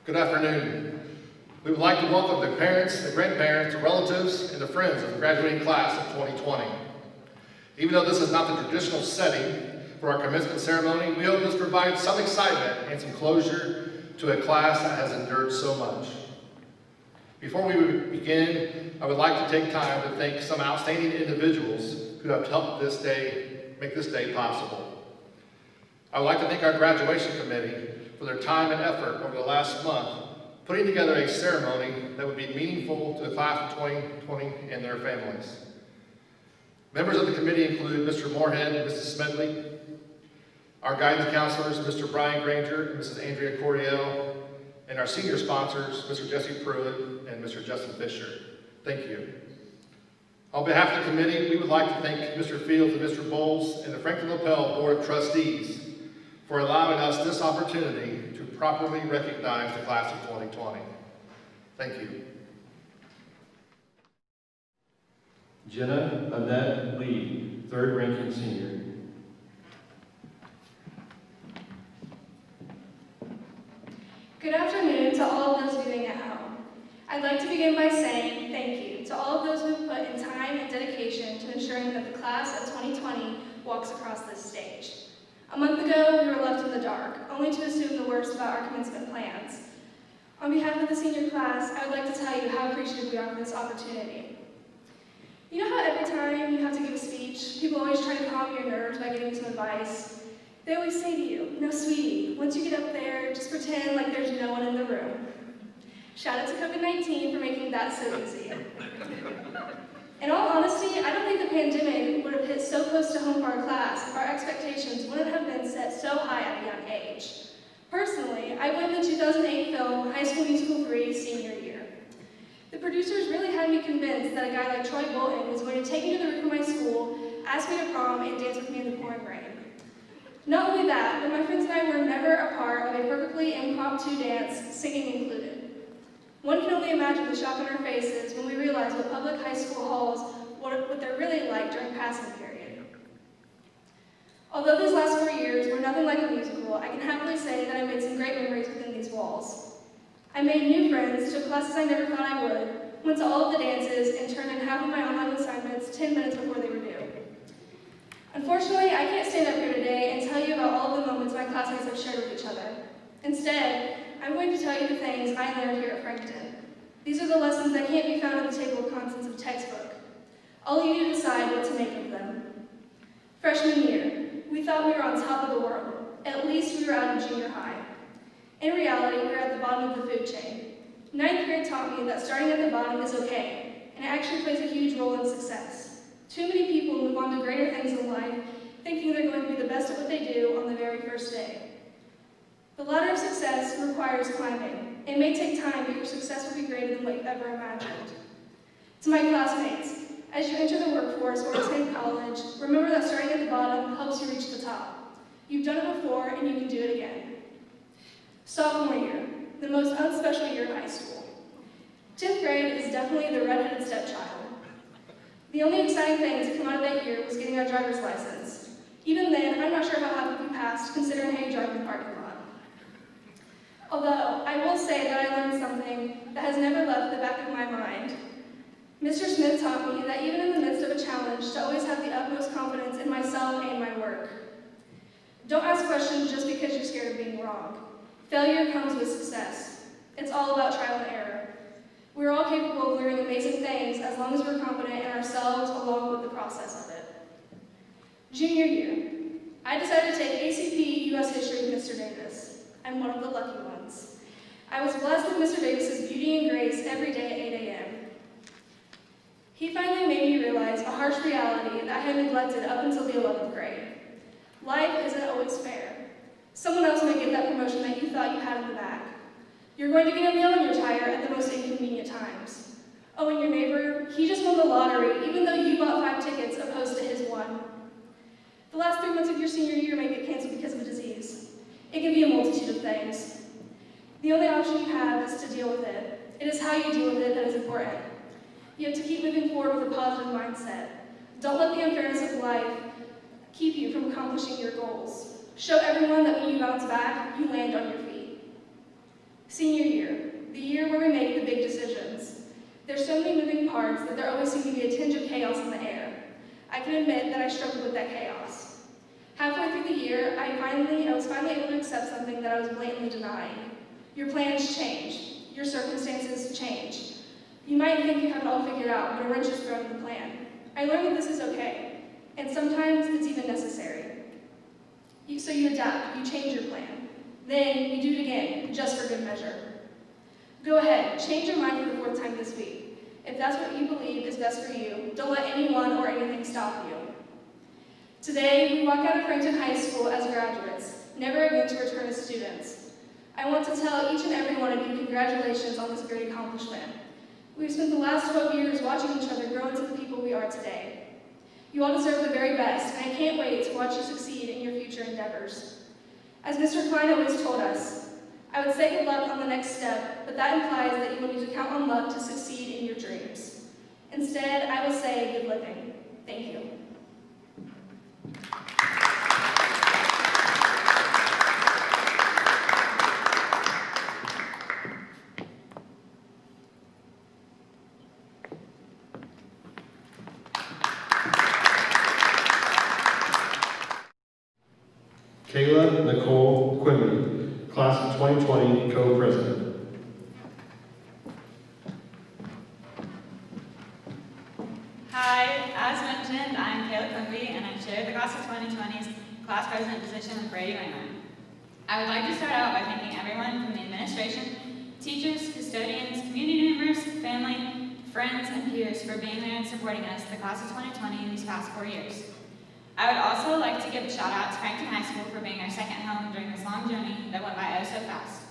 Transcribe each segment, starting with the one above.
Good afternoon. We would like to welcome the parents, the grandparents, the relatives, and the friends of the graduating class of 2020. Even though this is not the traditional setting for our commencement ceremony, we hope this provides some excitement and some closure to a class that has endured so much. Before we begin, I would like to take time to thank some outstanding individuals who have helped make this day possible. I would like to thank our graduation committee for their time and effort over the last month, putting together a ceremony that would be meaningful to the class of 2020 and their families. Members of the committee include Mr. Moorhead and Mrs. Smedley, our guidance counselors, Mr. Brian Granger and Mrs. Andrea Coriel, and our senior sponsors, Mr. Jesse Pruitt and Mr. Justin Fisher. Thank you. On behalf of the committee, we would like to thank Mr. Fields and Mr. Bowles and the Frankton Lapel Board of Trustees for allowing us this opportunity to properly recognize the class of 2020. Thank you. Jenna Annette Lee, third ranking senior. Good afternoon to all of those viewing at home. I'd like to begin by saying thank you to all of those who have put in time and dedication to ensuring that the class of 2020 walks across this stage. A month ago, we were left in the dark, only to assume the worst about our commencement plans. On behalf of the senior class, I would like to tell you how appreciative we are for this opportunity. You know how every time you have to give a speech, people always try to calm your nerves by giving some advice? They always say to you, "No, sweetie, once you get up there, just pretend like there's no one in the room." Shout out to COVID-19 for making that so easy. In all honesty, I don't think the pandemic would have hit so close to home for our class if our expectations wouldn't have been set so high at a young age. Personally, I went in the 2008 film High School Musical 3 senior year. The producers really had me convinced that a guy like Troy Bolton was going to take me to the roof of my school, ask me to prom, and dance with me in the pouring rain. Not only that, but my friends and I were never a part of a perfectly impromptu dance, singing included. One can only imagine the shock on our faces when we realized what public high school halls, what they're really like during passing period. Although these last 4 years were nothing like a musical, I can happily say that I made some great memories within these walls. I made new friends, took classes I never thought I would, went to all of the dances, and turned in half of my online assignments 10 minutes before they were due. Unfortunately, I can't stand up here today and tell you about all of the moments my classmates have shared with each other. Instead, I'm going to tell you the things I learned here at Frankton. These are the lessons that can't be found at the table of contents of a textbook. I'll leave you to decide what to make of them. Freshman year, we thought we were on top of the world. At least we were out of junior high. In reality, we were at the bottom of the food chain. 9th grade taught me that starting at the bottom is okay, and it actually plays a huge role in success. Too many people move on to greater things in life, thinking they're going to be the best at what they do on the very first day. The ladder of success requires climbing. It may take time, but your success will be greater than what you've ever imagined. To my classmates, as you enter the workforce or attend college, remember that starting at the bottom helps you reach the top. You've done it before, and you can do it again. Sophomore year, the most unspecial year of high school. 10th grade is definitely the redheaded stepchild. The only exciting thing to come out of that year was getting our driver's license. Even then, I'm not sure how happy we passed, considering how you drive in the parking lot. Although, I will say that I learned something that has never left the back of my mind. Mr. Smith taught me that even in the midst of a challenge, to always have the utmost confidence in myself and my work. Don't ask questions just because you're scared of being wrong. Failure comes with success. It's all about trial and error. We're all capable of learning amazing things as long as we're confident in ourselves along with the process of it. Junior year, I decided to take ACP US History with Mr. Davis. I'm one of the lucky ones. I was blessed with Mr. Davis's beauty and grace every day at 8 a.m. He finally made me realize a harsh reality that I had neglected up until the 11th grade. Life isn't always fair. Someone else may get that promotion that you thought you had in the bag. You're going to get a nail in your tire at the most inconvenient times. Oh, and your neighbor, he just won the lottery, even though you bought 5 tickets opposed to his 1. The last 3 months of your senior year may get canceled because of a disease. It can be a multitude of things. The only option you have is to deal with it. It is how you deal with it that is important. You have to keep moving forward with a positive mindset. Don't let the unfairness of life keep you from accomplishing your goals. Show everyone that when you bounce back, you land on your feet. Senior year, the year where we make the big decisions. There's so many moving parts that there always seems to be a tinge of chaos in the air. I can admit that I struggled with that chaos. Halfway through the year, I was finally able to accept something that I was blatantly denying. Your plans change. Your circumstances change. You might think you have it all figured out, but a wrench is thrown in the plan. I learned that this is okay, and sometimes it's even necessary. So you adapt, you change your plan. Then you do it again, just for good measure. Go ahead, change your mind for the 4th time this week. If that's what you believe is best for you, don't let anyone or anything stop you. Today, we walk out of Frankton High School as graduates, never again to return as students. I want to tell each and every one of you congratulations on this great accomplishment. We've spent the last 12 years watching each other grow into the people we are today. You all deserve the very best, and I can't wait to watch you succeed in your future endeavors. As Mr. Klein always told us, I would say good luck on the next step, but that implies that you will need to count on luck to succeed in your dreams. Instead, I will say good living. Thank you. Kayla Nicole Quimby, Class of 2020 Co-President. Hi, as mentioned, I'm Kayla Quimby, and I share the Class of 2020's Class President position with Brady Wainwright. I would like to start out by thanking everyone from the administration, teachers, custodians, community members, family, friends, and peers for being there and supporting us, the Class of 2020, in these past 4 years. I would also like to give a shout out to Frankton High School for being our second home during this long journey that went by oh so fast.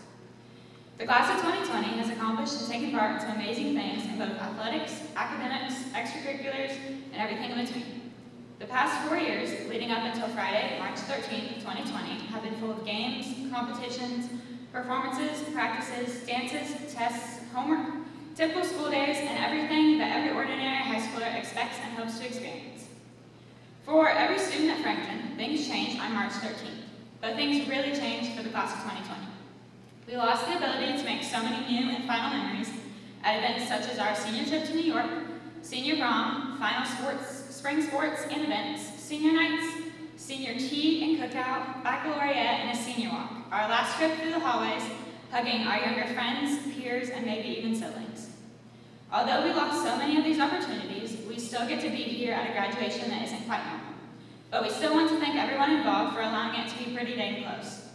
The Class of 2020 has accomplished and taken part in some amazing things in both athletics, academics, extracurriculars, and everything in between. The past 4 years, leading up until Friday, March 13th, 2020, have been full of games, competitions, performances, practices, dances, tests, homework, typical school days, and everything that every ordinary high schooler expects and hopes to experience. For every student at Frankton, things changed on March 13th, but things really changed for the Class of 2020. We lost the ability to make so many new and final memories at events such as our senior trip to New York, senior prom, final sports, spring sports and events, senior nights, senior tea and cookout, baccalaureate, and a senior walk, our last trip through the hallways, hugging our younger friends, peers, and maybe even siblings. Although we lost so many of these opportunities, we still get to be here at a graduation that isn't quite normal. But we still want to thank everyone involved for allowing it to be pretty dang close.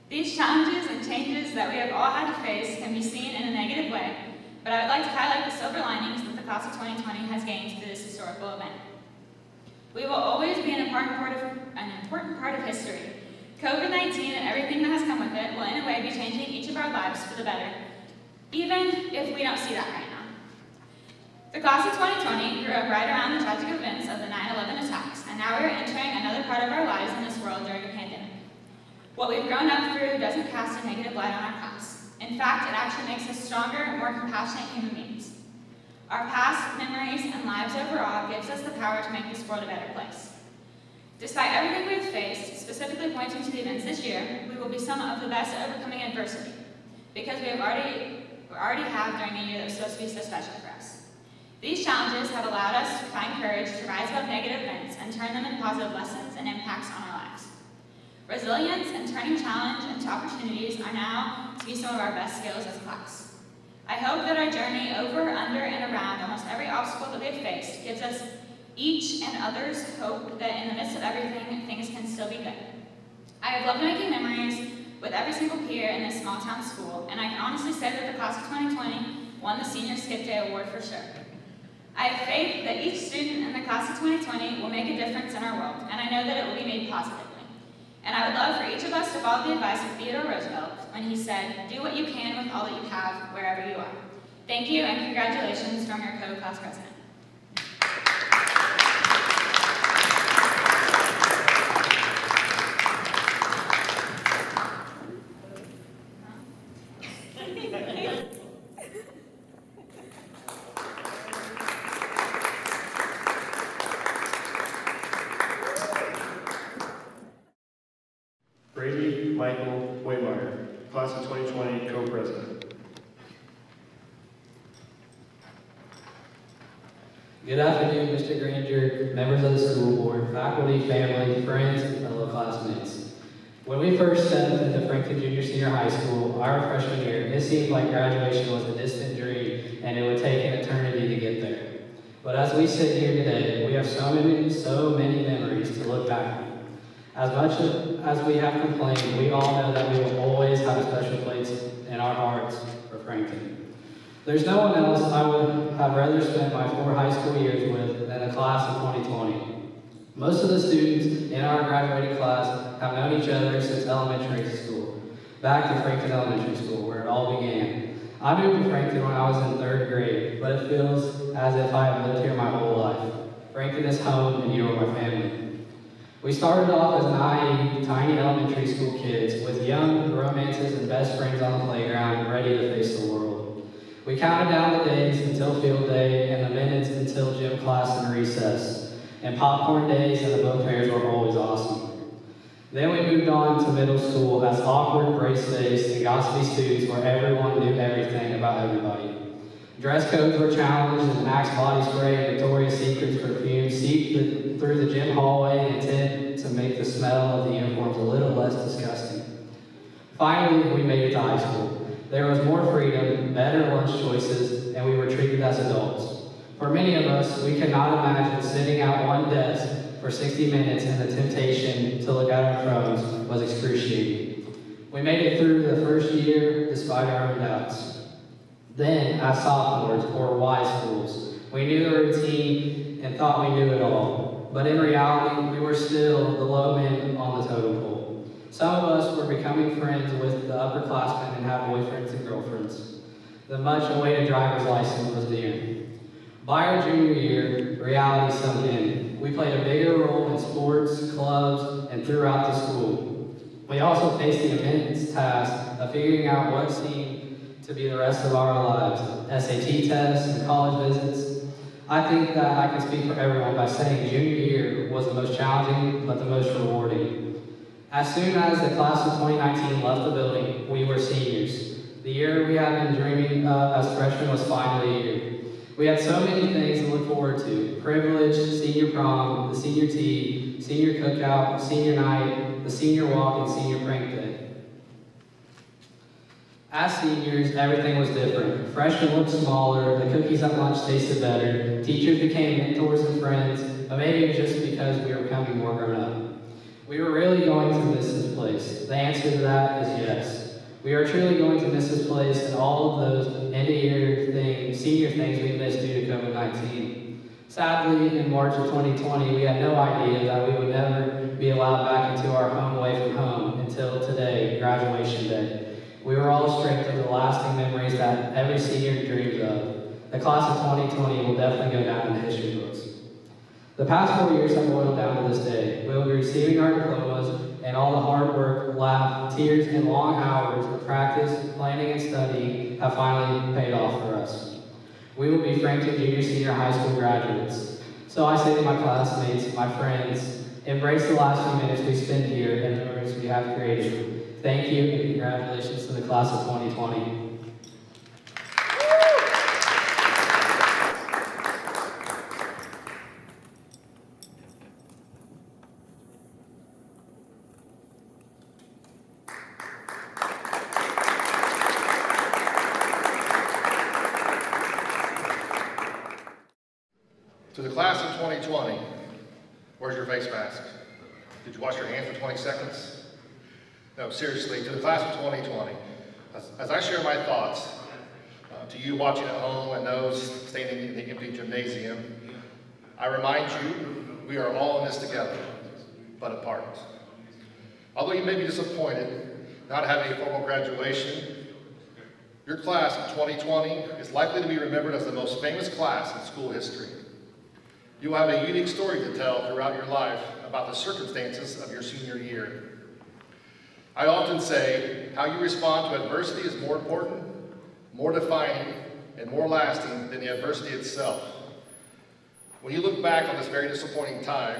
These challenges and changes that we have all had to face can be seen in a negative way, but I would like to highlight the silver linings that the Class of 2020 has gained through this historical event. We will always be an important part of history. COVID-19 and everything that has come with it will in a way be changing each of our lives for the better, even if we don't see that right now. The Class of 2020 grew up right around the tragic events of the 9/11 attacks, and now we are entering another part of our lives in this world during a pandemic. What we've grown up through doesn't cast a negative light on our class. In fact, it actually makes us stronger, more compassionate human beings. Our past, memories, and lives overall gives us the power to make this world a better place. Despite everything we've faced, specifically pointing to the events this year, we will be some of the best at overcoming adversity, because we already have during a year that was supposed to be so special for us. These challenges have allowed us to find courage to rise above negative events and turn them into positive lessons and impacts on our lives. Resilience and turning challenge into opportunities are now to be some of our best skills as a class. I hope that our journey over, under, and around almost every obstacle that we have faced gives us each and others hope that in the midst of everything, things can still be good. I have loved making memories with every single peer in this small town school, and I can honestly say that the Class of 2020 won the Senior Skip Day Award for sure. I have faith that each student in the Class of 2020 will make a difference in our world, and I know that it will be made positively. And I would love for each of us to follow the advice of Theodore Roosevelt when he said, "Do what you can with all that you have, wherever you are." Thank you, and congratulations from your co-class president. Brady Michael Waymeyer, Class of 2020 Co-President. Good afternoon, Mr. Granger, members of the school board, faculty, family, friends, and fellow classmates. When we first stepped into Frankton Junior Senior High School, our freshman year, it seemed like graduation was a distant dream and it would take an eternity to get there. But as we sit here today, we have so many memories to look back on. As much as we have complained, we all know that we will always have a special place in our hearts for Frankton. There's no one else I would have rather spent my 4 high school years with than the class of 2020. Most of the students in our graduating class have known each other since elementary school, back to Frankton Elementary School, where it all began. I moved to Frankton when I was in 3rd grade, but it feels as if I have lived here my whole life. Frankton is home, and you are my family. We started off as naive, tiny elementary school kids with young romances and best friends on the playground, ready to face the world. We counted down the days until field day and the minutes until gym class and recess. And popcorn days and the book fairs were always awesome. Then we moved on to middle school as awkward, brace-faced, and gossipy students where everyone knew everything about everybody. Dress codes were challenged and Axe body spray and Victoria's Secret's perfume seeped through the gym hallway and intended to make the smell of the uniforms a little less disgusting. Finally, we made it to high school. There was more freedom, better lunch choices, and we were treated as adults. For many of us, we cannot imagine sitting at one desk for 60 minutes and the temptation to look at our phones was excruciating. We made it through the first year despite our own doubts. Then, as sophomores, or wise fools, we knew the routine and thought we knew it all. But in reality, we were still the low men on the totem pole. Some of us were becoming friends with the upperclassmen and had boyfriends and girlfriends. The much-awaited driver's license was near. By our junior year, reality sunk in. We played a bigger role in sports, clubs, and throughout the school. We also faced the immense task of figuring out what seemed to be the rest of our lives, SAT tests and college visits. I think that I can speak for everyone by saying junior year was the most challenging, but the most rewarding. As soon as the class of 2019 left the building, we were seniors. The year we had been dreaming of as freshmen was finally here. We had so many things to look forward to: privilege, senior prom, the senior tea, senior cookout, senior night, the senior walk, and senior prank day. As seniors, everything was different. Freshmen looked smaller, the cookies at lunch tasted better, teachers became mentors and friends, but maybe it was just because we were becoming more grown up. We were really going to miss this place. The answer to that is yes. We are truly going to miss this place and all of those end-of-year things, senior things we missed due to COVID-19. Sadly, in March of 2020, we had no idea that we would never be allowed back into our home away from home until today, graduation day. We were all stripped of the lasting memories that every senior dreams of. The class of 2020 will definitely go down in the history books. The past 4 years have boiled down to this day. We will be receiving our diplomas, and all the hard work, laugh, tears, and long hours of practice, planning, and studying have finally paid off for us. We will be Frankton Junior Senior High School graduates. So I say to my classmates, my friends, embrace the last few minutes we spend here and the memories we have created. Thank you, and congratulations to the class of 2020. To the class of 2020, where's your face mask? Did you wash your hands for 20 seconds? No, seriously, to the class of 2020, as I share my thoughts to you watching at home and those standing in the empty gymnasium, I remind you, we are all in this together, but apart. Although you may be disappointed not having a formal graduation, your class of 2020 is likely to be remembered as the most famous class in school history. You will have a unique story to tell throughout your life about the circumstances of your senior year. I often say how you respond to adversity is more important, more defining, and more lasting than the adversity itself. When you look back on this very disappointing time,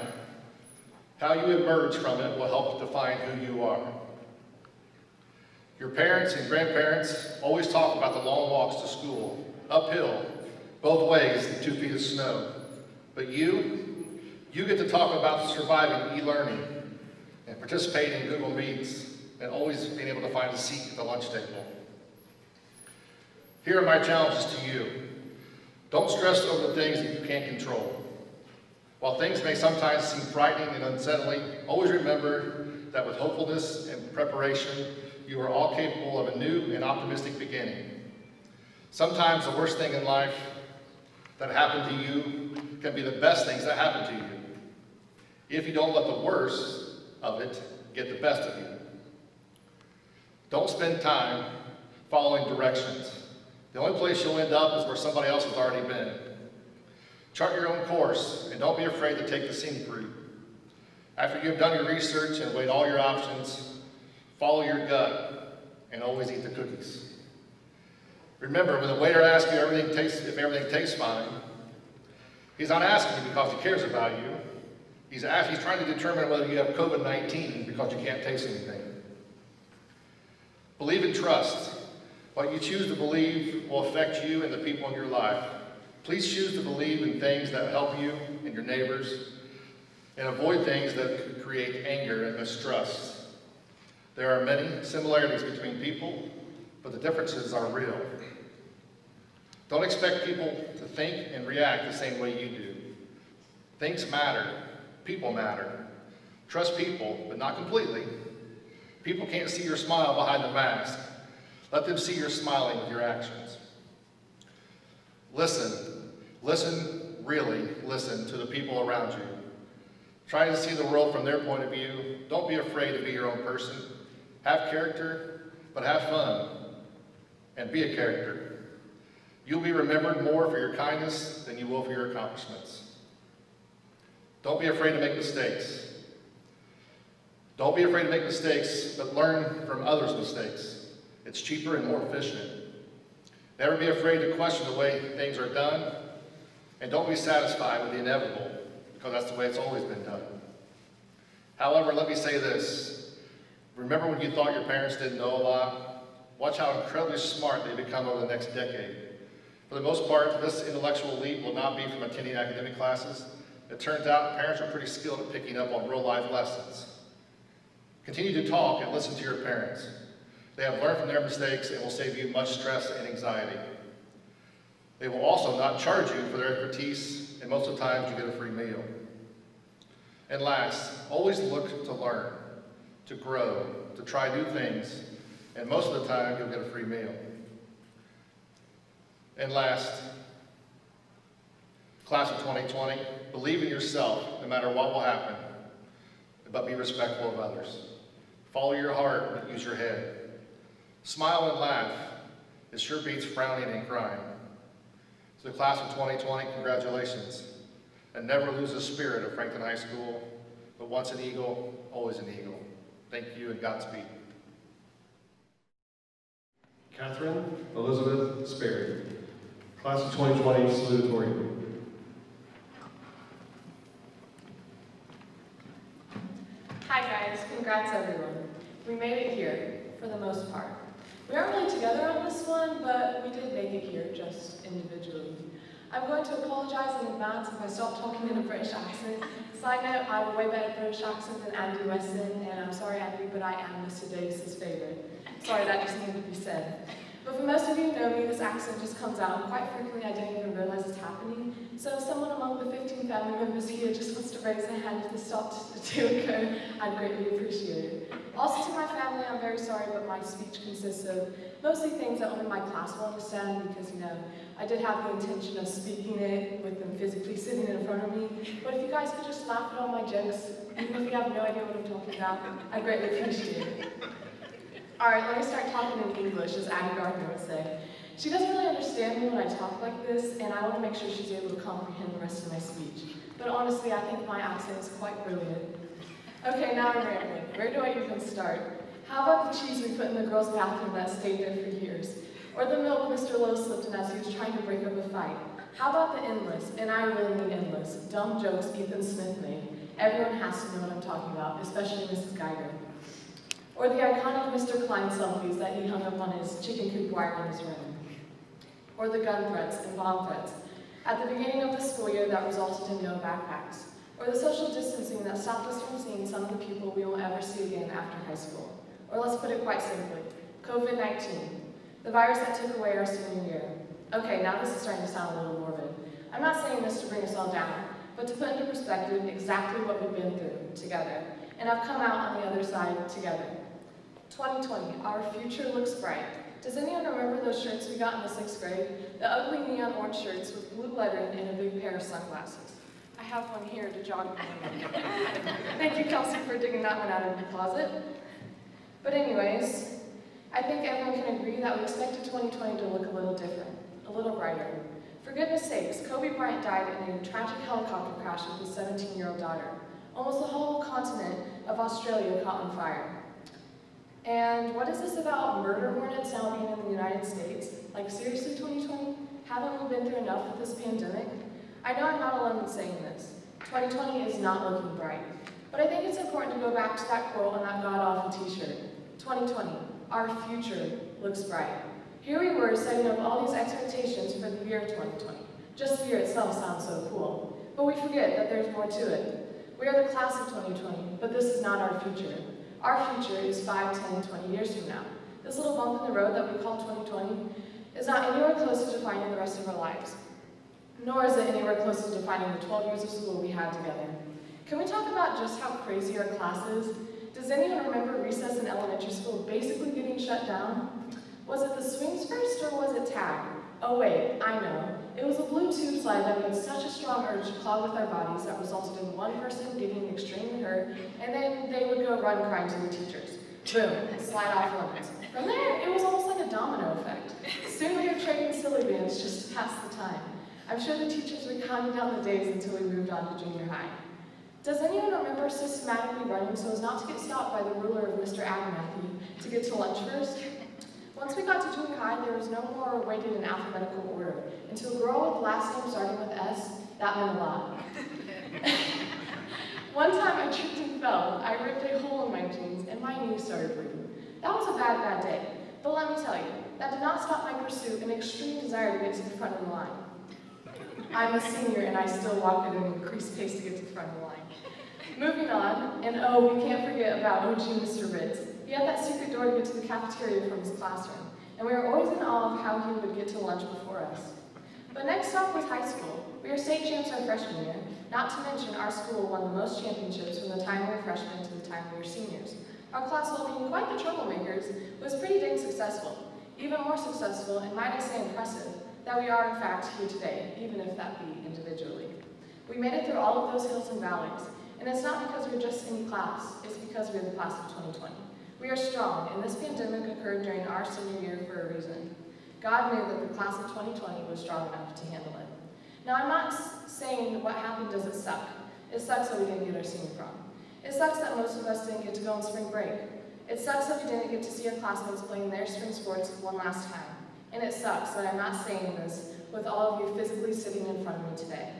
how you emerge from it will help define who you are. Your parents and grandparents always talk about the long walks to school, uphill, both ways in 2 feet of snow, But you get to talk about surviving e-learning and participating in Google Meets and always being able to find a seat at the lunch table. Here are my challenges to you. Don't stress over the things that you can't control. While things may sometimes seem frightening and unsettling, always remember that with hopefulness and preparation, you are all capable of a new and optimistic beginning. Sometimes the worst thing in life that happened to you can be the best things that happen to you, if you don't let the worst of it get the best of you. Don't spend time following directions. The only place you'll end up is where somebody else has already been. Chart your own course, and don't be afraid to take the scenic route. After you've done your research and weighed all your options, follow your gut, and always eat the cookies. Remember, when the waiter asks you if everything tastes fine, he's not asking you because he cares about you. He's trying to determine whether you have COVID-19 because you can't taste anything. Believe and trust. What you choose to believe will affect you and the people in your life. Please choose to believe in things that help you and your neighbors, and avoid things that could create anger and mistrust. There are many similarities between people, but the differences are real. Don't expect people to think and react the same way you do. Things matter. People matter. Trust people, but not completely. People can't see your smile behind the mask. Let them see you're smiling with your actions. Really listen to the people around you. Try to see the world from their point of view. Don't be afraid to be your own person. Have character, but have fun. And be a character. You'll be remembered more for your kindness than you will for your accomplishments. Don't be afraid to make mistakes. Don't be afraid to make mistakes, but learn from others' mistakes. It's cheaper and more efficient. Never be afraid to question the way things are done, and don't be satisfied with the inevitable, because that's the way it's always been done. However, let me say this. Remember when you thought your parents didn't know a lot? Watch how incredibly smart they become over the next decade. For the most part, this intellectual leap will not be from attending academic classes. It turns out parents are pretty skilled at picking up on real-life lessons. Continue to talk and listen to your parents. They have learned from their mistakes and will save you much stress and anxiety. They will also not charge you for their expertise, and most of the time you get a free meal. And last, always look to learn, to grow, to try new things, and most of the time you'll get a free meal. And last, class of 2020, believe in yourself no matter what will happen, but be respectful of others. Follow your heart, but use your head. Smile and laugh. It sure beats frowning and crying. To the class of 2020, congratulations. And never lose the spirit of Frankton High School, but once an eagle, always an eagle. Thank you and Godspeed. Catherine Elizabeth Sperry, class of 2020, salutatorian. Hi guys, congrats everyone. We made it here, for the most part. We aren't really together on this one, but we did make it here, just individually. I'm going to apologize in advance if I stop talking in a British accent. Side note, I have a way better British accent than Andy Weston, and I'm sorry Andy, but I am Mr. Davis's favorite. Sorry, that just needed to be said. But for most of you who know me, this accent just comes out, and quite frequently I don't even realize it's happening. So if someone among the 15 family members here just wants to raise their hand if this stopped to occur, I'd greatly appreciate it. Also to my family, I'm very sorry, but my speech consists of mostly things that only my class will understand because, you know, I did have the intention of speaking it with them physically sitting in front of me. But if you guys could just laugh at all my jokes, even if you have no idea what I'm talking about, I'd greatly appreciate it. Alright, let me start talking in English, as Addie Gardner would say. She doesn't really understand me when I talk like this, and I want to make sure she's able to comprehend the rest of my speech. But honestly, I think my accent is quite brilliant. Okay, now I'm rambling. Where do I even start? How about the cheese we put in the girls' bathroom that stayed there for years? Or the milk Mr. Lowe slipped in as he was trying to break up a fight? How about the endless, and I really mean endless, dumb jokes Ethan Smith made? Everyone has to know what I'm talking about, especially Mrs. Geiger. Or the iconic Mr. Klein selfies that he hung up on his chicken coop wire in his room. Or the gun threats and bomb threats. at the beginning of the school year that resulted in no backpacks, or the social distancing that stopped us from seeing some of the people we will ever see again after high school. Or let's put it quite simply, COVID-19, the virus that took away our senior year. Okay, now this is starting to sound a little morbid. I'm not saying this to bring us all down, but to put into perspective exactly what we've been through together, and have come out on the other side together. 2020, our future looks bright. Does anyone remember those shirts we got in the 6th grade? The ugly neon orange shirts with blue lettering and a big pair of sunglasses. I have one here to jog my memory. Thank you, Kelsey, for digging that one out of the closet. But anyways, I think everyone can agree that we expected 2020 to look a little different, a little brighter. For goodness sakes, Kobe Bryant died in a tragic helicopter crash with his 17-year-old daughter. Almost the whole continent of Australia caught on fire. And what is this about murder hornets now being in the United States? Like, seriously, 2020? Haven't we been through enough with this pandemic? I know I'm not alone in saying this. 2020 is not looking bright. But I think it's important to go back to that quote on that god-awful t-shirt. 2020, our future looks bright. Here we were setting up all these expectations for the year 2020. Just the year itself sounds so cool. But we forget that there's more to it. We are the class of 2020, but this is not our future. Our future is 5, 10, 20 years from now. This little bump in the road that we call 2020 is not anywhere close to defining the rest of our lives. Nor is it anywhere close to defining the 12 years of school we had together. Can we talk about just how crazy our class is? Does anyone remember recess in elementary school basically getting shut down? Was it the swings first or was it tag? Oh wait, I know. It was a blue tube slide that made such a strong urge to clog with our bodies that resulted in one person getting extremely hurt, and then they would go run crying to the teachers. Boom, slide off limits. From there, it was almost like a domino effect. Soon we were trading silly bands just to pass the time. I'm sure the teachers were counting down the days until we moved on to junior high. Does anyone remember systematically running so as not to get stopped by the ruler of Mr. Abernathy to get to lunch first? Once we got to junior high, there was no more waiting in alphabetical order. And to a girl with last name starting with S, that meant a lot. One time I tripped and fell. I ripped a hole in my jeans and my knee started bleeding. That was a bad day. But let me tell you, that did not stop my pursuit and extreme desire to get to the front of the line. I'm a senior and I still walk at an increased pace to get to the front of the line. Moving on, and oh, we can't forget about OG Mr. Ritz. He had that secret door to get to the cafeteria from his classroom, and we were always in awe of how he would get to lunch before us. But next stop was high school. We were state champs our freshman year, not to mention our school won the most championships from the time we were freshmen to the time we were seniors. Our class, while being quite the troublemakers, was pretty dang successful. Even more successful, and might I say impressive, that we are in fact here today, even if that be individually. We made it through all of those hills and valleys, and it's not because we're just any class, it's because we're the class of 2020. We are strong, and this pandemic occurred during our senior year for a reason. God knew that the class of 2020 was strong enough to handle it. Now, I'm not saying what happened doesn't suck. It sucks that we didn't get our senior prom. It sucks that most of us didn't get to go on spring break. It sucks that we didn't get to see our classmates playing their spring sports one last time. And it sucks that I'm not saying this with all of you physically sitting in front of me today.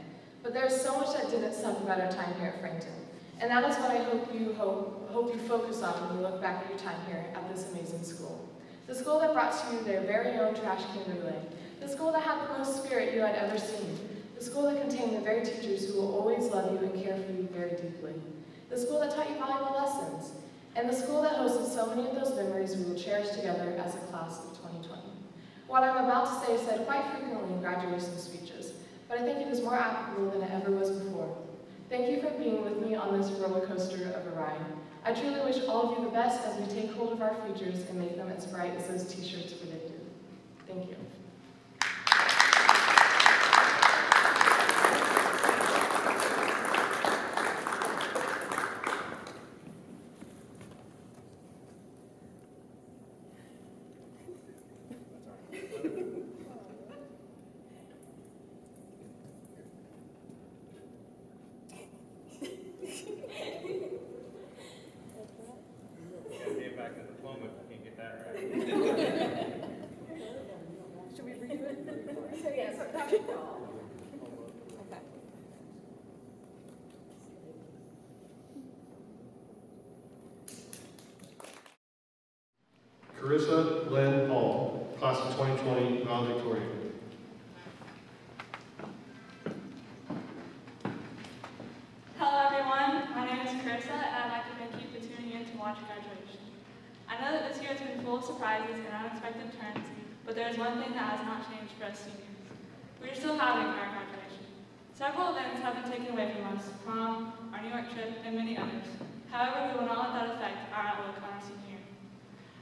But there's so much that didn't suck about our time here at Frankton. And that is what I hope you focus on when you look back at your time here at this amazing school. The school that brought to you their very own trash can relay. The school that had the most spirit you had ever seen. The school that contained the very teachers who will always love you and care for you very deeply. The school that taught you valuable lessons. And the school that hosted so many of those memories we will cherish together as a class of 2020. What I'm about to say is said quite frequently in graduation speeches, but I think it is more applicable than it ever was before. Thank you for being with me on this roller coaster of a ride. I truly wish all of you the best as we take hold of our futures and make them as bright as those t-shirts predicted. Thank you. Carissa Lynn Hall, class of 2020, valedictorian. Carissa, and I'd like to thank you for tuning in to watch graduation. I know that this year has been full of surprises and unexpected turns, but there is one thing that has not changed for us seniors. We are still having our graduation. Several events have been taken away from us: prom, our New York trip, and many others. However, we will not let that affect our outlook on our senior year.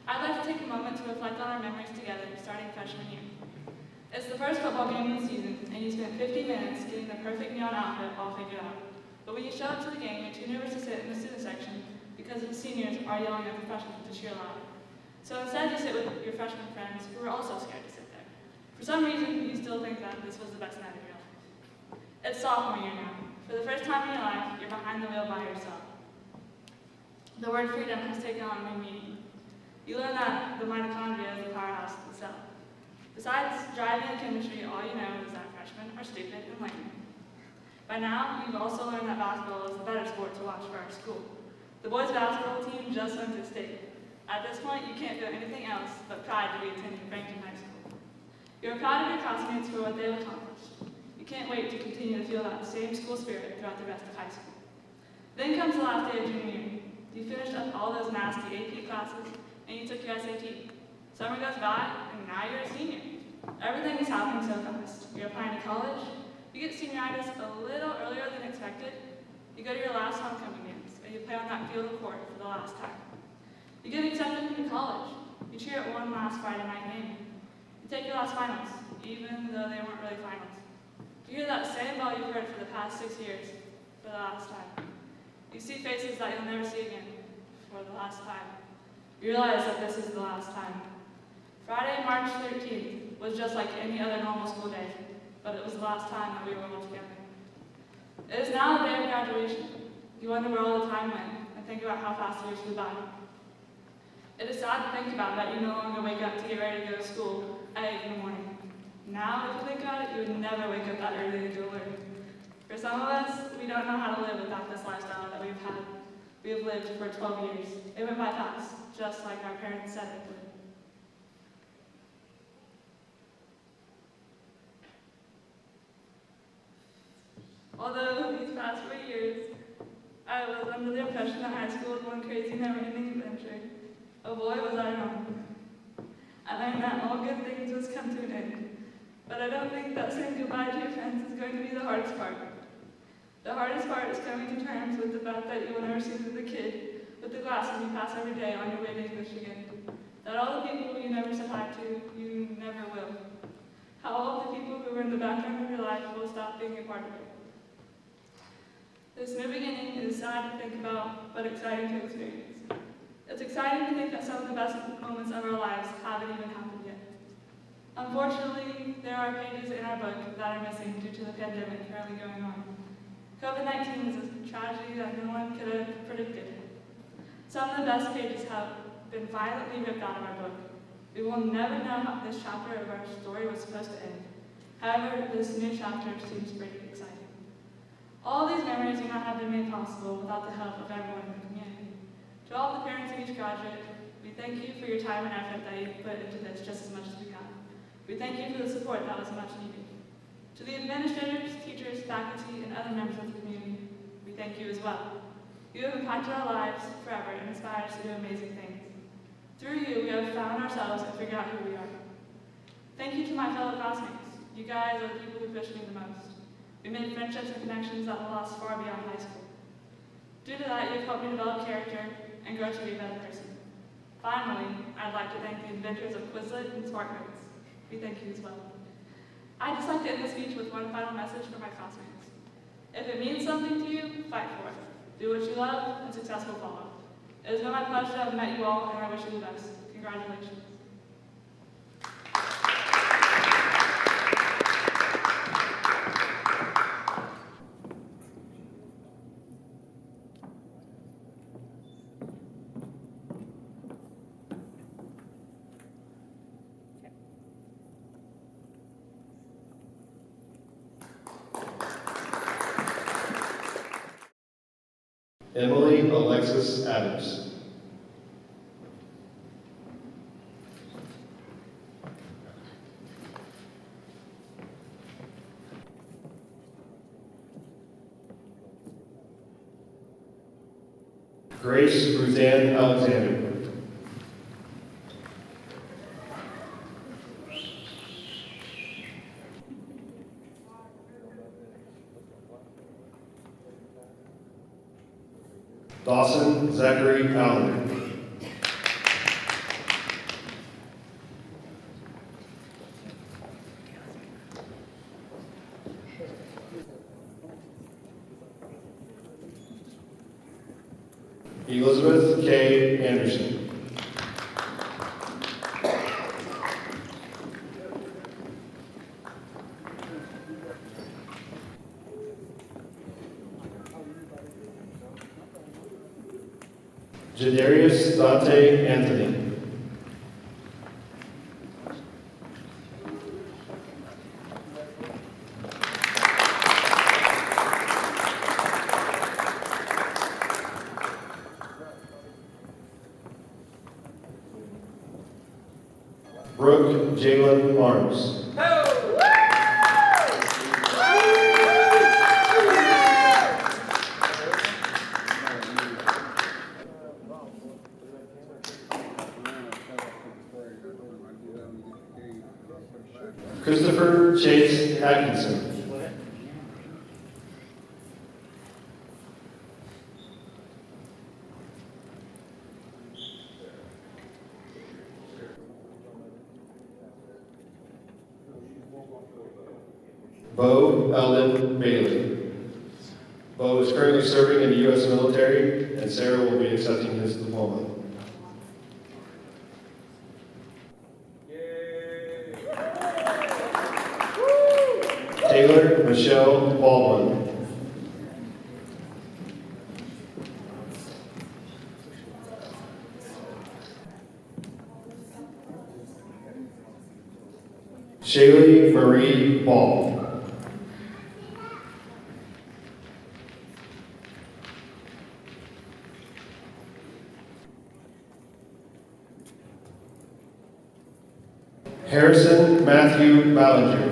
I'd like to take a moment to reflect on our memories together starting freshman year. It's the first football game of the season, and you spent 50 minutes getting the perfect neon outfit all figured out. But when you show up to the game, you're too nervous to sit in the student section because the seniors are yelling at the freshmen to cheer loud. So instead, you sit with your freshman friends who are also scared to sit there. For some reason, you still think that this was the best night of your life. It's sophomore year now. For the first time in your life, you're behind the wheel by yourself. The word freedom has taken on a new meaning. You learn that the mitochondria is the powerhouse of the cell. Besides driving and chemistry, all you know is that freshmen are stupid and lame. By now, you've also learned that basketball is the better sport to watch for our school. The boys' basketball team just went to state. At this point, you can't feel anything else but pride to be attending Frankton High School. You're proud of your classmates for what they've accomplished. You can't wait to continue to feel that same school spirit throughout the rest of high school. Then comes the last day of junior year. You finished up all those nasty AP classes, and you took your SAT. Summer goes by, and now you're a senior. Everything is happening so fast. You're applying to college, you get senioritis a little earlier than expected, you go to your last homecoming dance, and you play on that field of court for the last time. You get accepted into college, you cheer at one last Friday night game. You take your last finals, even though they weren't really finals. You hear that same bell you've heard for the past 6 years, for the last time. You see faces that you'll never see again, for the last time. You realize that this is the last time. Friday, March 13th was just like any other normal school day, but it was the last time that we were all together. It is now the day of graduation. You wonder where all the time went and think about how fast the years flew by. It is sad to think about that you no longer wake up to get ready to go to school at 8 in the morning. Now, if you think about it, you would never wake up that early to go learn. For some of us, we don't know how to live without this lifestyle that we've had. We have lived for 12 years. It went by fast, just like our parents said it would. Although these past 4 years, I was under the impression that high school was one crazy, never-ending adventure. Oh boy, was I wrong. I learned that all good things must come to an end. But I don't think that saying goodbye to your friends is going to be the hardest part. The hardest part is coming to terms with the fact that you will never see the kid with the glasses you pass every day on your way to English again. That all the people you never said hi to, you never will. How all the people who were in the background of your life will stop being a part of it. This new beginning is sad to think about, but exciting to experience. It's exciting to think that some of the best moments of our lives haven't even happened yet. Unfortunately, there are pages in our book that are missing due to the pandemic currently going on. COVID-19 is a tragedy that no one could have predicted. Some of the best pages have been violently ripped out of our book. We will never know how this chapter of our story was supposed to end. However, this new chapter seems pretty exciting. All these memories would not have been made possible without the help of everyone in the community. To all the parents of each graduate, we thank you for your time and effort that you put into this just as much as we have. We thank you for the support that was much needed. To the administrators, teachers, faculty, and other members of the community, we thank you as well. You have impacted our lives forever and inspired us to do amazing things. Through you, we have found ourselves and figured out who we are. Thank you to my fellow classmates. You guys are the people who pushed me the most. We made friendships and connections that will last far beyond high school. Due to that, you've helped me develop character and grow to be a better person. Finally, I'd like to thank the inventors of Quizlet and SmartNotes. We thank you as well. I'd just like to end the speech with one final message for my classmates. If it means something to you, fight for it. Do what you love, and success will follow. It has been my pleasure to have met you all, and I wish you the best. Congratulations. Emily Alexis Adams. Grace Ruthann Alexander. Dawson Zachary Allender. Elizabeth K. Anderson. Jadarius Dante Anthony. Brooke Jalen Arms. Christopher Chase Atkinson. Bo Eldon Bailey. Bo is currently serving in the U.S. military, and Sarah will be accepting his diploma. Taylor Michelle Baldwin. Shaylee Marie Ball. Harrison Matthew Ballinger.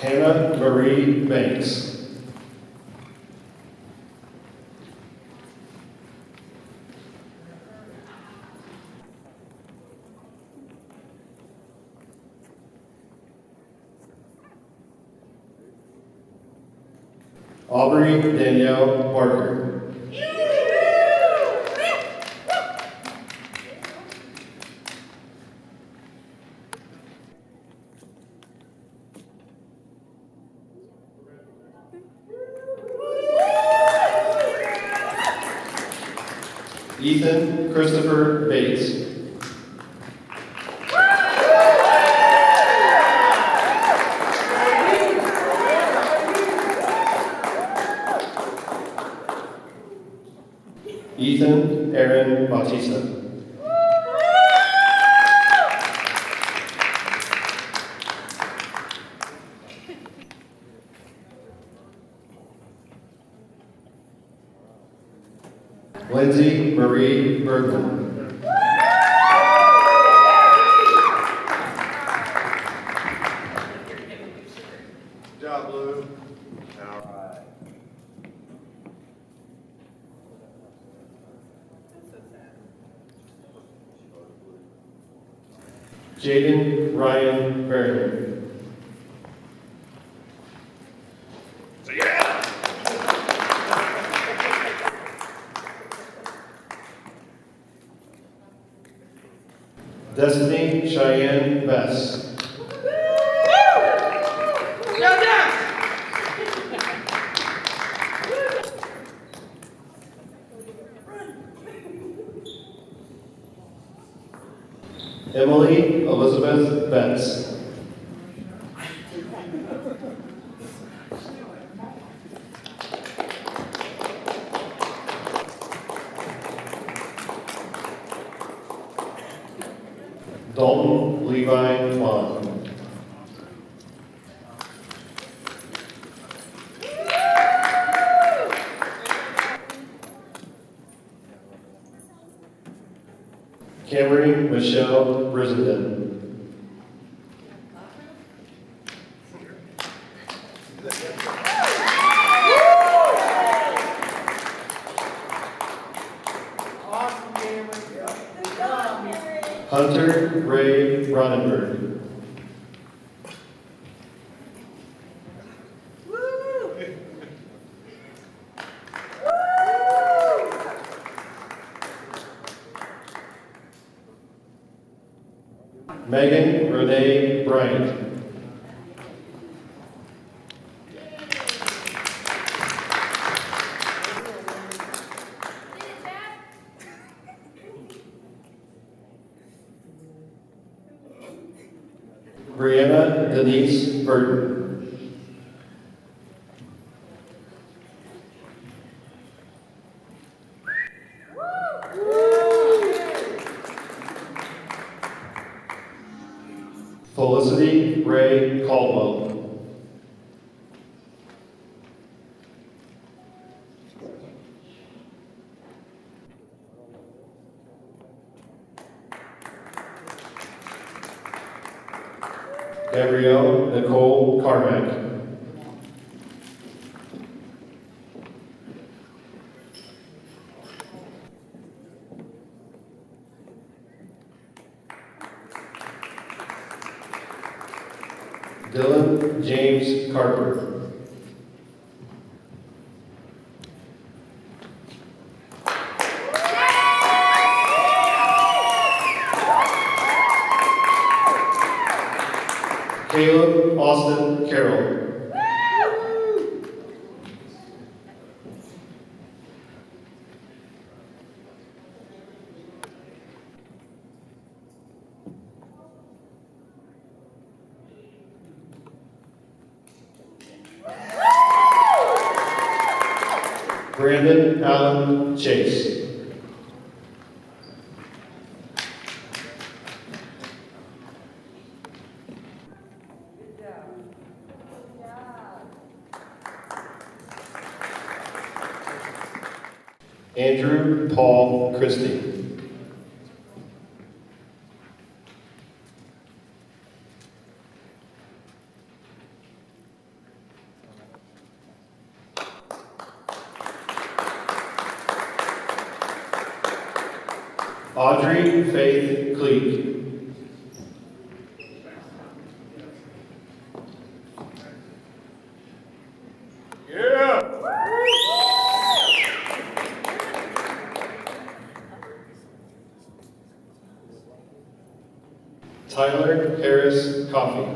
Hannah Marie Banks. Aubrey Danielle Parker. Ethan Christopher Bates. Ethan Aaron Bautista. Lindsay Marie Bergman. Good job, Lou. All right. Jaden Ryan Berger. Destiny Cheyenne Bess. Emily Elizabeth Betts. Dalton Levi Vaughn. Audrey Michelle Brisenden. Hunter Ray Ronenberg. Megan Renee Bryant. Brianna Denise Burton. Felicity Ray Caldwell. Gabrielle Nicole Carmack. Dylan James Carper. Caleb Austin Carroll. Brandon Allen Chase. Andrew Paul Christie. Audrey Faith Cleek. Tyler Harris Coffey.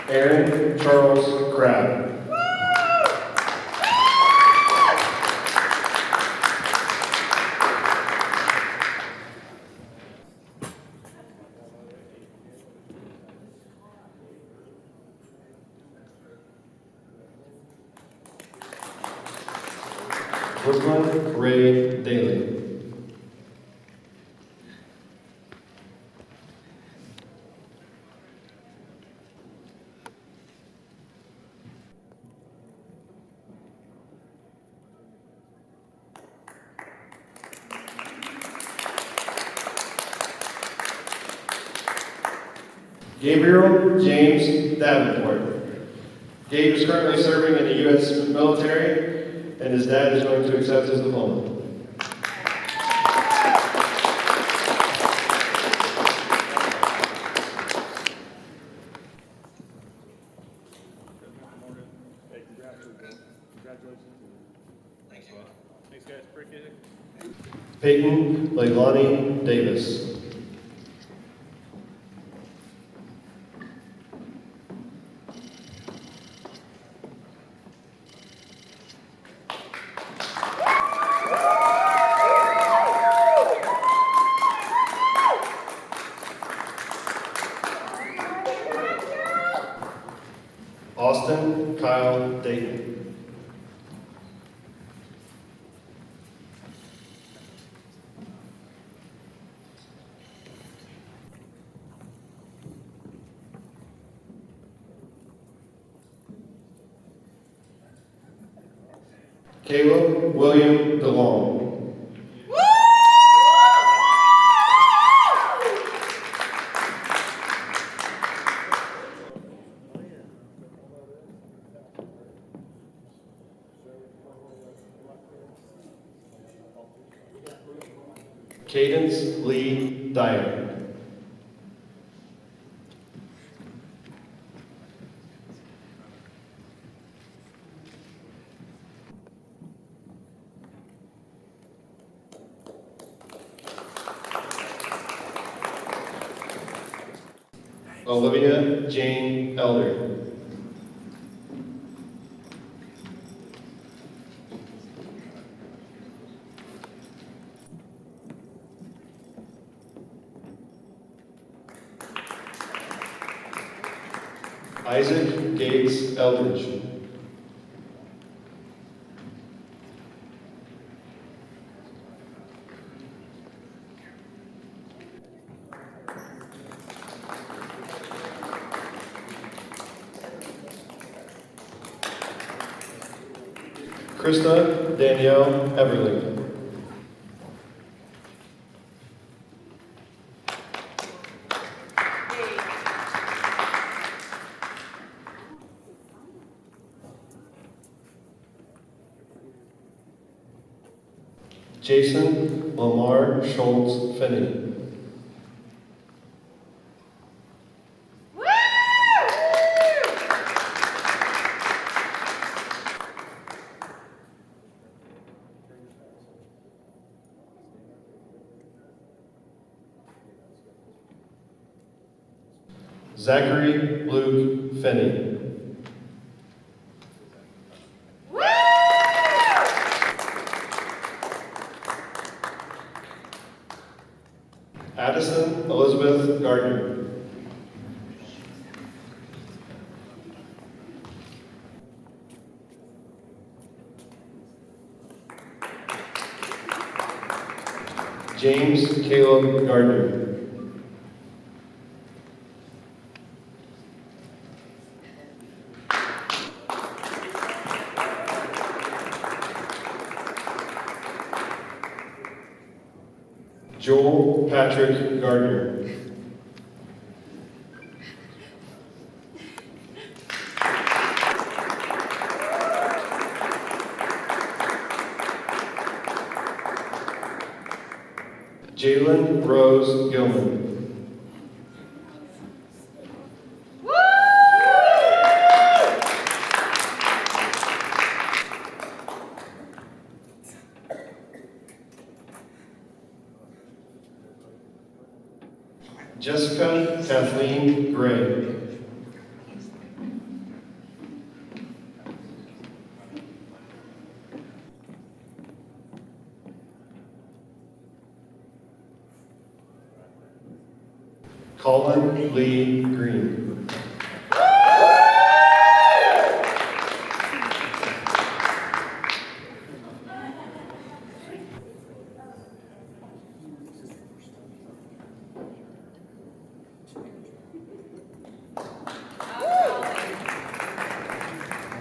Aaron Charles Crabb. Brooklyn Ray Daly. Gabriel James Davenport. Gabe is currently serving in the U.S. military, and his dad is going to accept his diploma. Thanks, guys. Appreciate it. Peyton Leilani Davis. Austin Kyle Dayton. Caleb William DeLong. Cadence Lee Dyer. Olivia Jane Elder. Isaac Gates Eldridge. Krista Danielle Everly. Jason Lamar Schultz Finney. Zachary Luke Finney. Addison Elizabeth Gardner. James Caleb Gardner. Joel Patrick Gardner. Jalen Rose Gilman. Jessica Kathleen Gray. Colin Lee Green.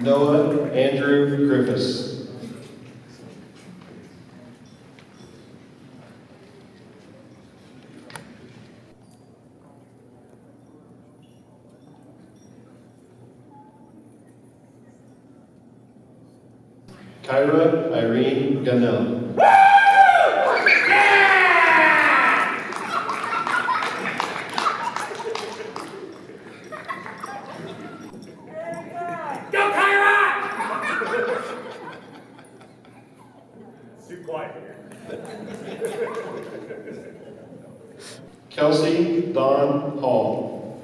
Noah Andrew Griffiths. Kyra Irene Gunnell. Kelsey Dawn Hall.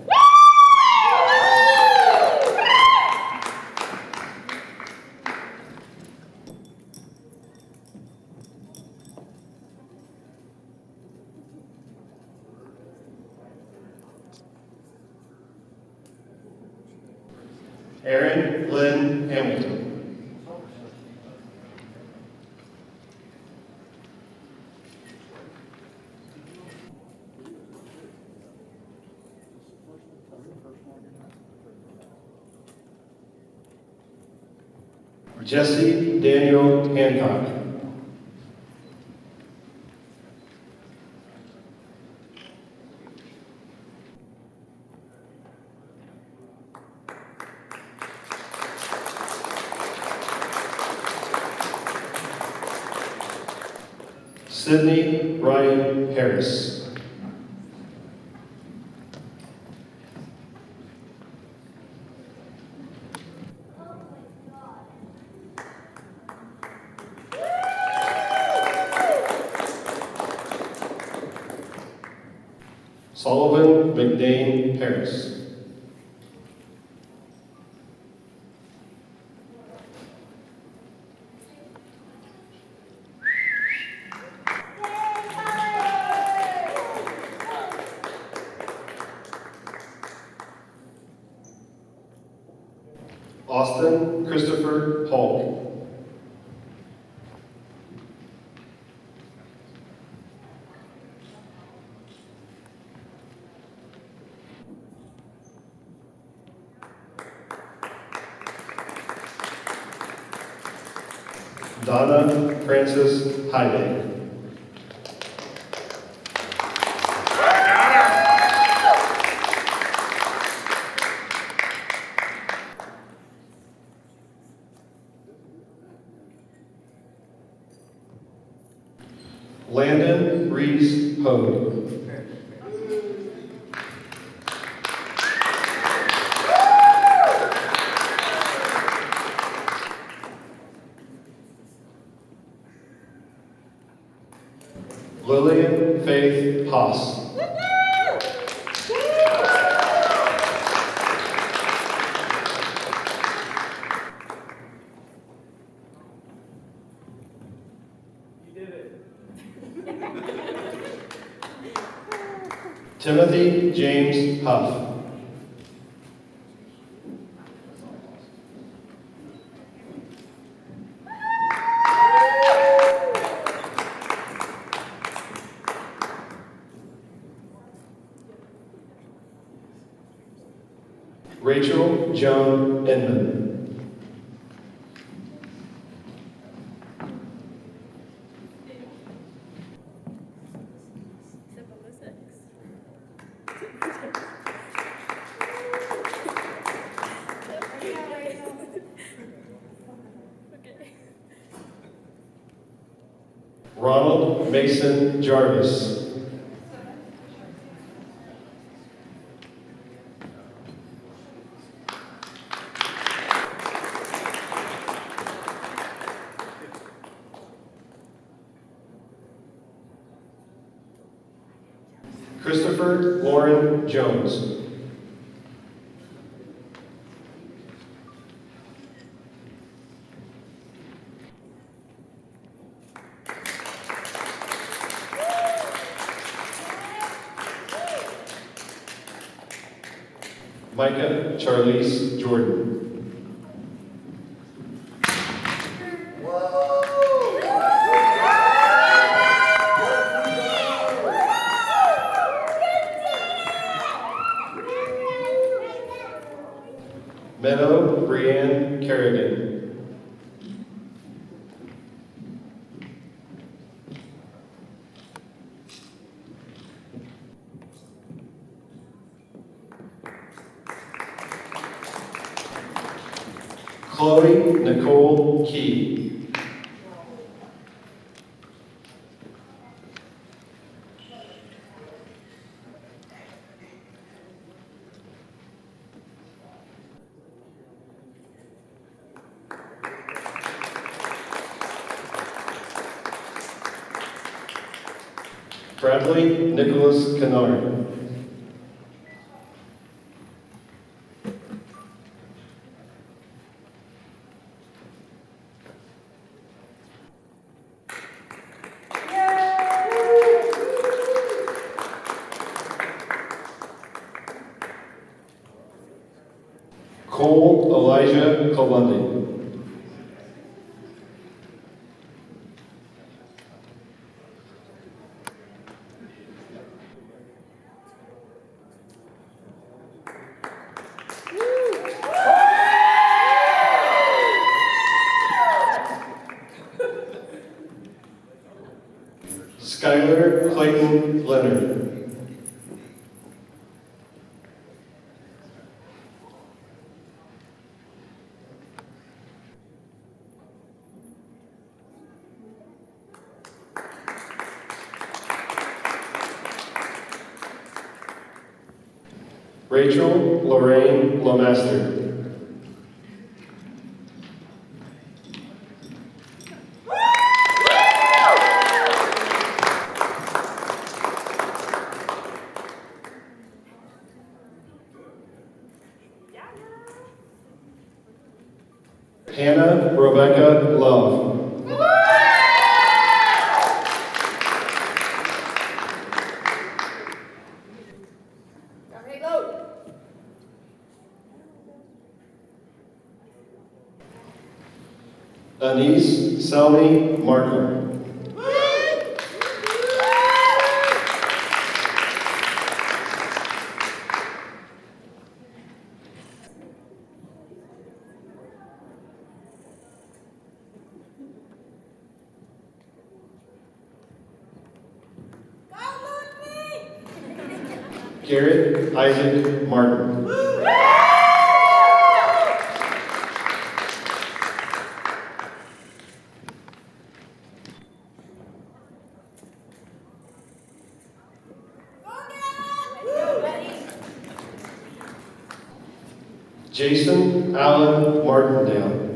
Erin Lynn Hamilton. Jesse Daniel Hancock. Sydney Ryan Harris. Sullivan McDane Harris. Austin Christopher Hall. Donna Frances Hyde. Landon Reese Hogue. Lillian Faith Haas. Timothy James Huff. Rachel Joan Inman. Ronald Mason Jarvis. Christopher Lauren Jones. Micah Charlize Jordan. Meadow Brianne Kerrigan. Chloe Nicole Key. Bradley Nicholas Kennard. Cole Elijah Colundi. Skylar Clayton Leonard. Rachel Lorraine Lemaster. Hannah Rebecca Love. Anise Selmy Markham. Garrett Isaac Martin. Jason Allen Martindale.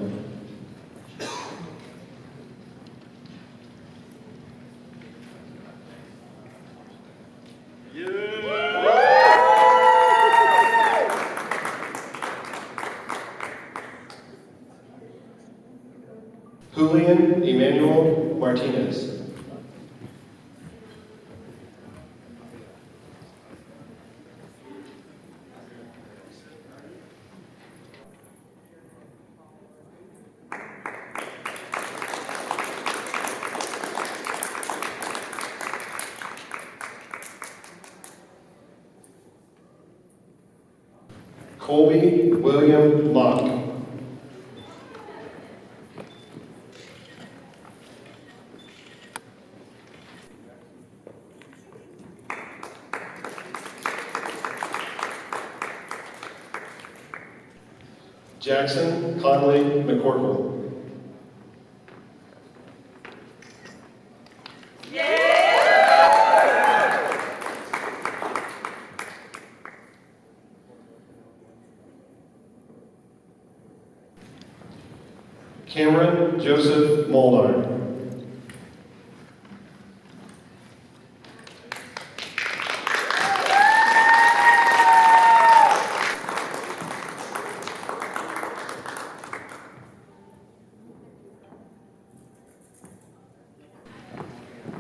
Julian Emmanuel Martinez. Colby William Mock. Jackson Conley McCorkle. Cameron Joseph Molnar.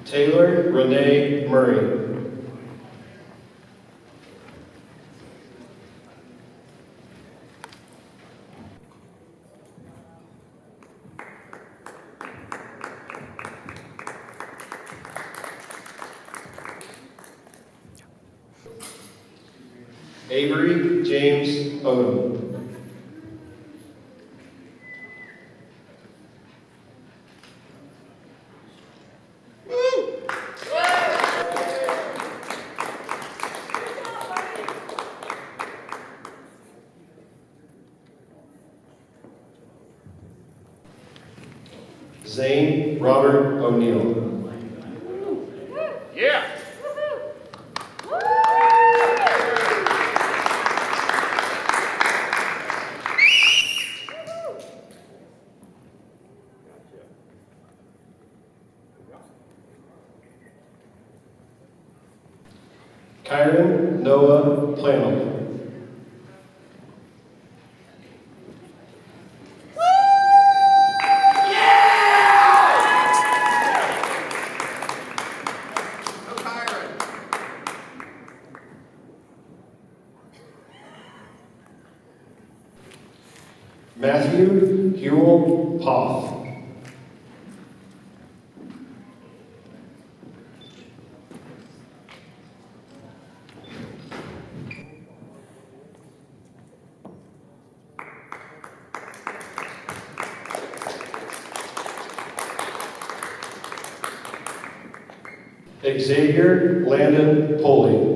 Taylor Renee Murray. Avery James Odom. Zane Robert O'Neill. Yeah. Kyron Noah Planel. Matthew Hewell Poff. Xavier Landon Poley.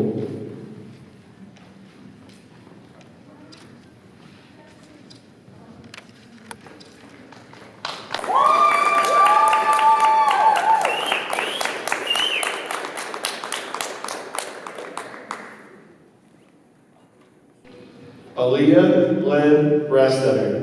Aaliyah Glenn Rastetter.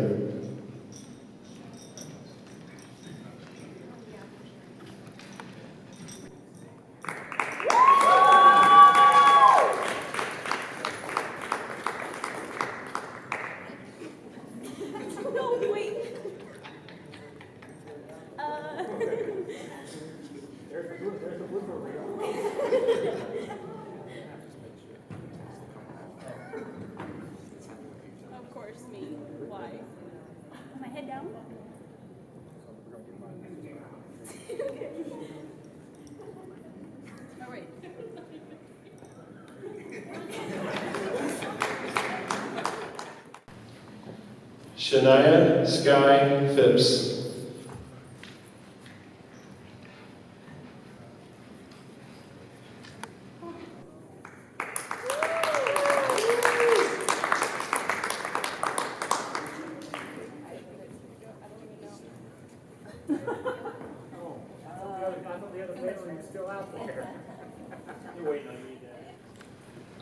Of course, me. Why? Put my head down. Oh, wait. Shania Sky Phipps.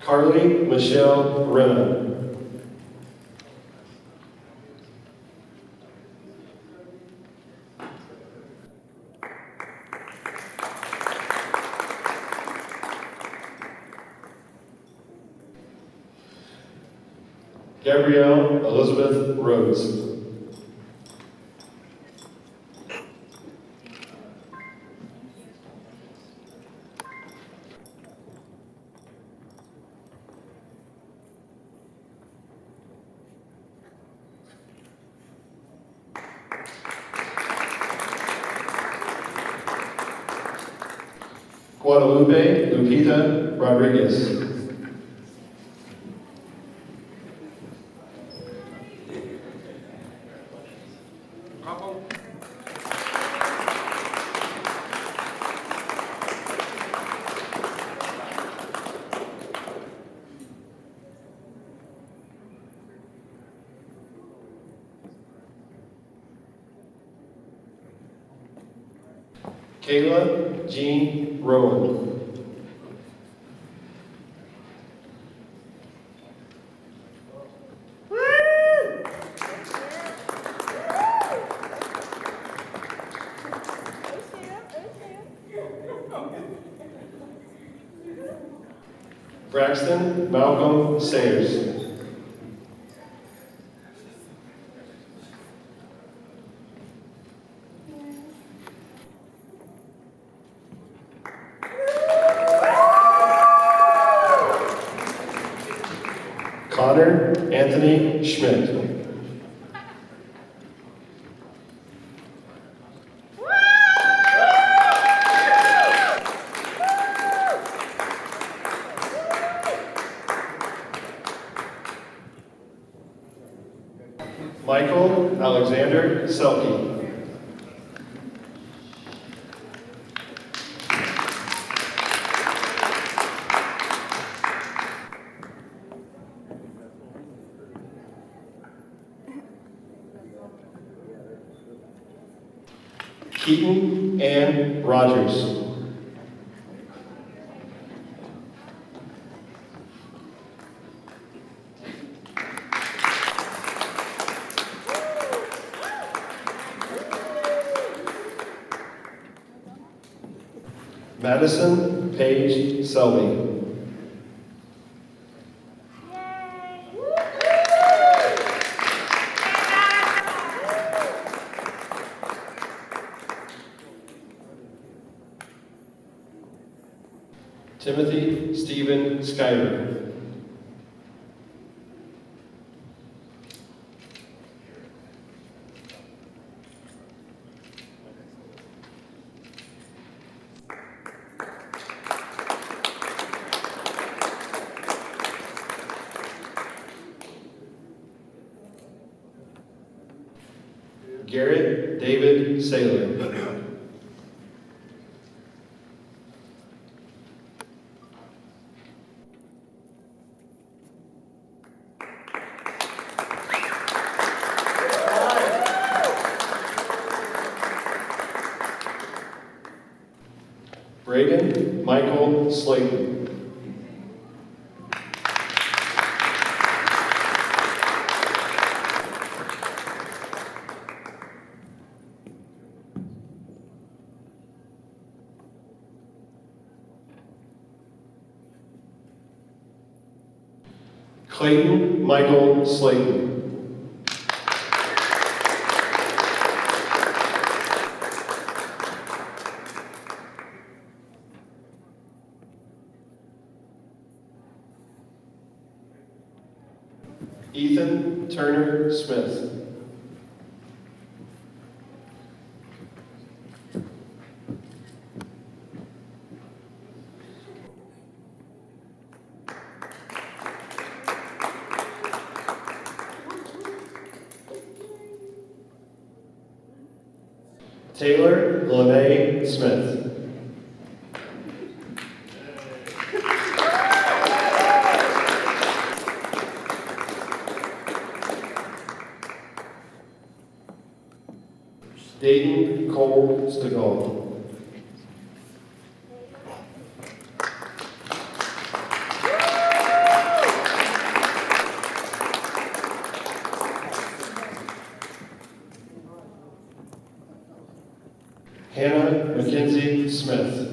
Carly Michelle Renna. Gabrielle Elizabeth Rhodes. Guadalupe Lupita Rodriguez. Kayla Jean Rowan. Braxton Malcolm Sayers. Connor Anthony Schmidt. Michael Alexander Selke. Keaton Ann Rogers. Madison Paige Selby. Timothy Stephen Schuyler. Garrett David Saylor. Braden Michael Slayton. Clayton Michael Slayton. Ethan Turner Smith. Taylor LeVay Smith. Dayton Cole Stegall. Hannah Mackenzie Smith.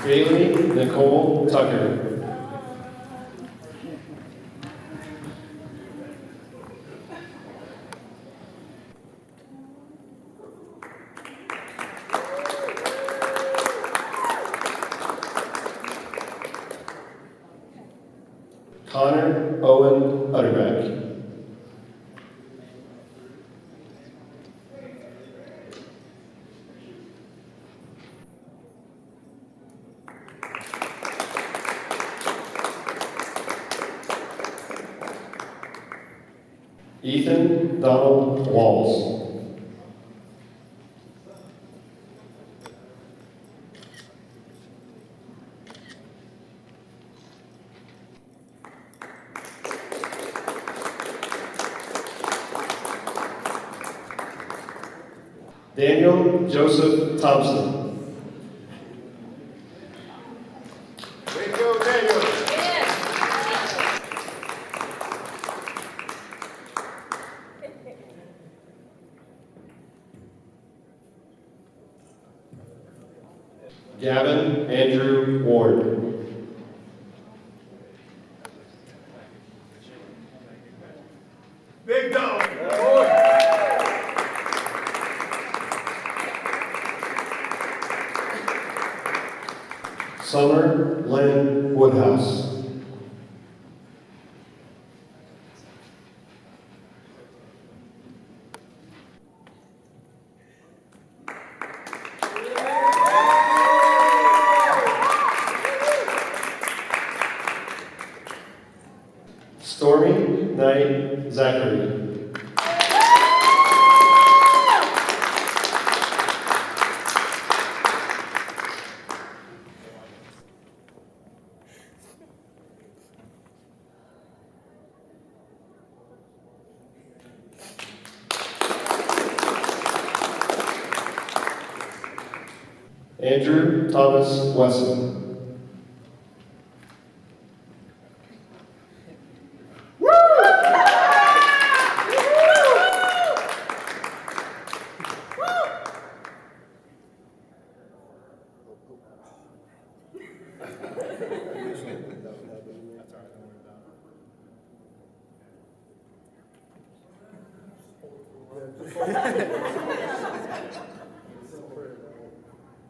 Bailey Nicole Tucker. Connor Owen Utterback. Ethan Donald Walls. Daniel Joseph Thompson. Way to go, Daniel. Gavin Andrew Ward. Big dog. Summer Lynn Woodhouse. Stormy Knight Zachary. Andrew Thomas Wesson.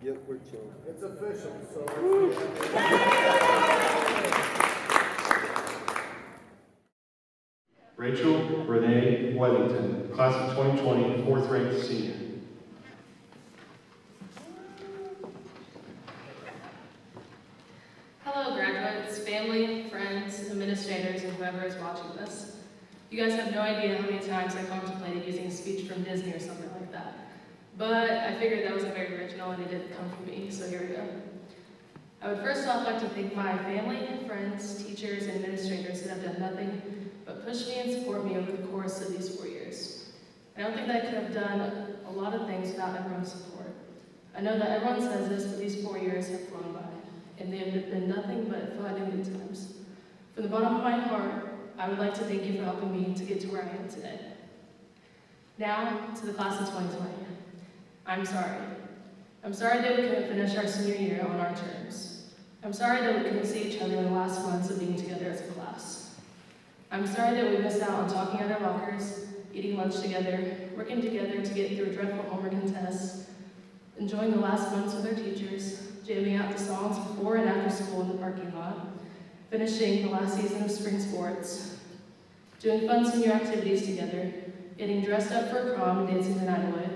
Yep, we're chill. It's official, so. Rachel Renee Weddington, class of 2020, fourth ranked senior. Hello, graduates, family, friends, administrators, and whoever is watching this. You guys have no idea how many times I contemplated using a speech from Disney or something like that. but I figured that wasn't very original and it didn't come from me, so here we go. I would first off like to thank my family, friends, teachers, and administrators that have done nothing but push me and support me over the course of these 4 years. I don't think that I could have done a lot of things without everyone's support. I know that everyone says this, but these 4 years have flown by, and they have been nothing but fun and good times. From the bottom of my heart, I would like to thank you for helping me to get to where I am today. Now, to the class of 2020. I'm sorry. I'm sorry that we couldn't finish our senior year on our terms. I'm sorry that we couldn't see each other in the last months of being together as a class. I'm sorry that we missed out on talking at our lockers, eating lunch together, working together to get through dreadful homework and tests, enjoying the last months with our teachers, jamming out the songs before and after school in the parking lot, finishing the last season of spring sports, doing fun senior activities together, getting dressed up for prom and dancing the night away,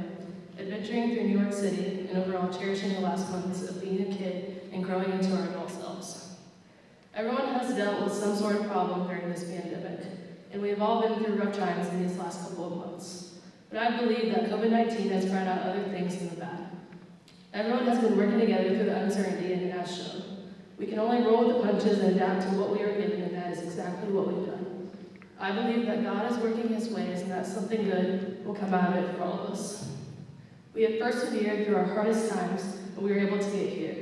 adventuring through New York City, and overall cherishing the last months of being a kid and growing into our adult selves. Everyone has dealt with some sort of problem during this pandemic, and we have all been through rough times in these last couple of months. But I believe that COVID-19 has brought out other things than the bad. Everyone has been working together through the uncertainty, and it has shown. We can only roll with the punches and adapt to what we are given, and that is exactly what we've done. I believe that God is working his ways, and that something good will come out of it for all of us. We have persevered through our hardest times, and we were able to get here.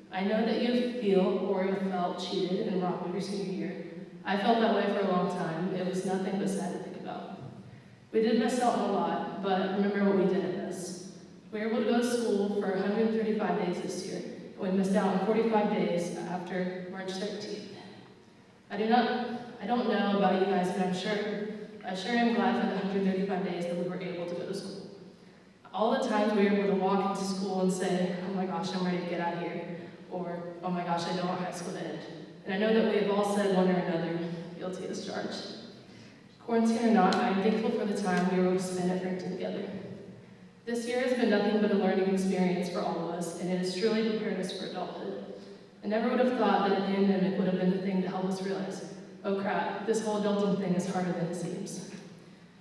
I know that you feel or have felt cheated and robbed of your senior year. I felt that way for a long time. It was nothing but sad to think about. We did miss out on a lot, but remember what we didn't miss. We were able to go to school for 135 days this year, and we missed out on 45 days after March 13th. I don't know about you guys, but I sure am glad for the 135 days that we were able to go to school. All the times we were able to walk into school and say, oh my gosh, I'm ready to get out of here, or oh my gosh, I don't want high school to end. And I know that we have all said one or another, guilty as charged. Quarantine or not, I am thankful for the time we were able to spend at Frankton together. This year has been nothing but a learning experience for all of us, and it has truly prepared us for adulthood. I never would have thought that a pandemic would have been the thing to help us realize, oh crap, this whole adulting thing is harder than it seems.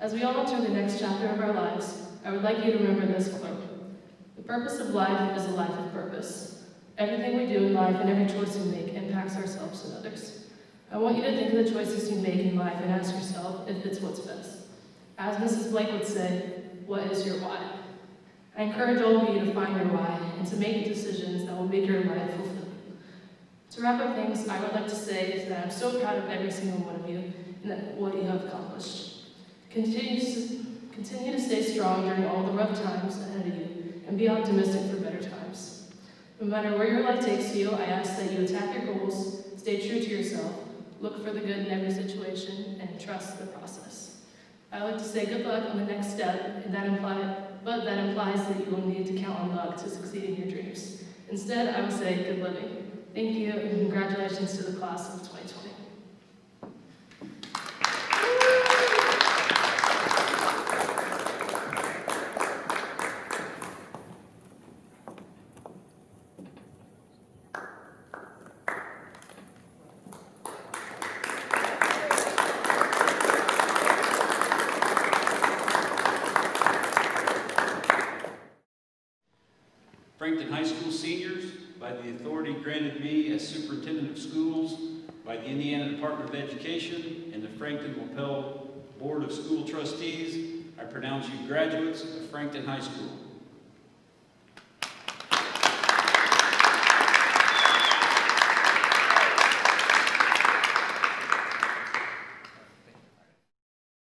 As we all enter the next chapter of our lives, I would like you to remember this quote. The purpose of life is a life of purpose. Everything we do in life and every choice we make impacts ourselves and others. I want you to think of the choices you make in life and ask yourself if it's what's best. As Mrs. Blake would say, what is your why? I encourage all of you to find your why and to make decisions that will make your life fulfilling. To wrap up things, I would like to say is that I'm so proud of every single one of you and that what you have accomplished. Continue to stay strong during all the rough times ahead of you and be optimistic for better times. No matter where your life takes you, I ask that you attack your goals, stay true to yourself, look for the good in every situation, and trust the process. I like to say good luck on the next step, but that implies that you will need to count on luck to succeed in your dreams. Instead, I would say good living. Thank you, and congratulations to the class of 2020. Frankton High School seniors, by the authority granted me as Superintendent of Schools by the Indiana Department of Education and the Frankton-Lapel Board of School Trustees, I pronounce you graduates of Frankton High School.